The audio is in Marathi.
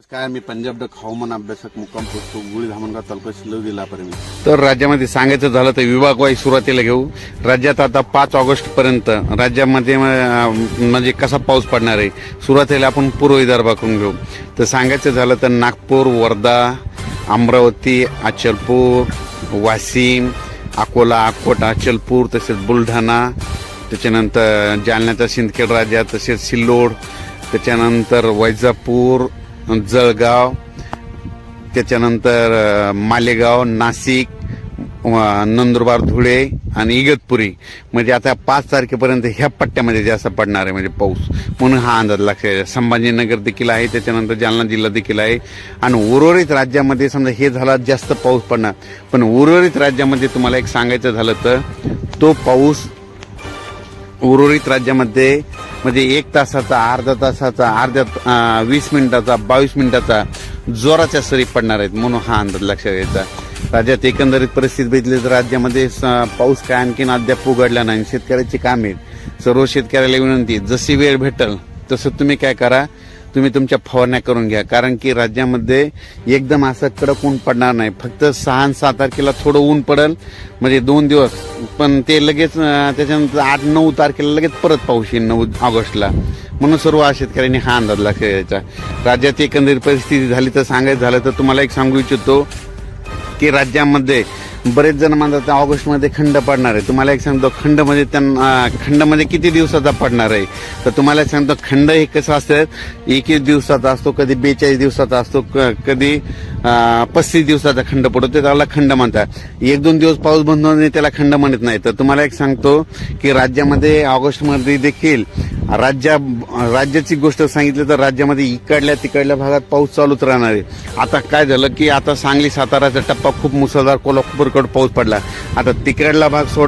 काय मी पंजाब डक हवामान अभ्यासक मुक्काम पोस्ट गुळी धामणगाव तालुका शिल्लक जिल्हापर्यंत. तर राज्यामध्ये सांगायचं झालं तर विभागवाईज सुरुवातीला घेऊ. राज्यात आता 5 ऑगस्ट पर्यंत राज्यामध्ये म्हणजे कसा पाऊस पडणार आहे. सुरुवातीला आपण पूर्व विदर्भाकडून घेऊ. तर सांगायचं झालं तर नागपूर, वर्धा, अमरावती, अचलपूर, वाशिम, अकोला, अकोट, अचलपूर, तसेच बुलढाणा, त्याच्यानंतर जालन्याचा सिंदखेड राजा, तसेच सिल्लोड, त्याच्यानंतर वैजापूर, जळगाव, त्याच्यानंतर मालेगाव, नाशिक, नंदुरबार, धुळे आणि इगतपुरी. म्हणजे आता 5 तारखेपर्यंत ह्या पट्ट्यामध्ये जास्त पडणार आहे म्हणजे पाऊस, म्हणून हा अंदाज लक्षात आहे. संभाजीनगर देखील आहे, त्याच्यानंतर जालना जिल्हा देखील आहे. आणि उर्वरित राज्यामध्ये समजा हे झाला जास्त पाऊस पडणार, पण उर्वरित राज्यामध्ये तुम्हाला एक सांगायचं झालं तर तो पाऊस उर्वरित राज्यामध्ये म्हणजे 1 तासाचा, अर्धा तासाचा, 20 मिनिटाचा, 22 मिनिटाचा जोराच्या सरी पडणार आहेत, म्हणून हा अंदाज लक्षात घ्यायचा. राज्यात एकंदरीत परिस्थिती बघितली तर राज्यामध्ये पाऊस काय आणखीन अद्याप उघडला नाही. शेतकऱ्याची कामे, सर्व शेतकऱ्याला विनंती, जशी वेळ भेटल तसं तुम्ही काय करा, तुम्ही तुमच्या फवारण्या करून घ्या. कारण की राज्यामध्ये एकदम असं कडक ऊन पडणार नाही. फक्त 6 आणि 7 तारखेला थोडं ऊन पडेल, म्हणजे 2 दिवस, पण ते लगेच त्याच्यानंतर 8-9 तारखेला लगेच परत पाऊस येईल 9 ऑगस्टला. म्हणून सर्व शेतकऱ्यांनी हा अंदाज लक्षात घ्यायचा. राज्याची एकंदरीत परिस्थिती झाली तर सांगायचं झालं तर तुम्हाला एक सांगू इच्छितो की राज्यामध्ये बरेच जण म्हणतात ऑगस्टमध्ये खंड पडणार आहे. तुम्हाला एक सांगतो खंडमध्ये किती दिवसाचा पडणार आहे. तर तुम्हाला एक सांगतो खंड हे कसं असतं, 21 दिवसाचा असतो, कधी 42 दिवसाचा असतो, कधी 35 दिवसाचा खंड पडतो, ते त्याला खंड म्हणतात. 1-2 दिवस पाऊस बंद होणे त्याला खंड म्हणत नाही. तर तुम्हाला एक सांगतो की राज्यामध्ये ऑगस्टमध्ये देखील राज्याची गोष्ट सांगितली तर राज्यामध्ये इकडल्या तिकडल्या भागात पाऊस चालूच राहणार आहे. आता काय झालं की आता सांगली साताराचा टप्पा खूप मुसळधार, कोल्हापूरकडे पाऊस पडला. आता तिकडला भाग सोड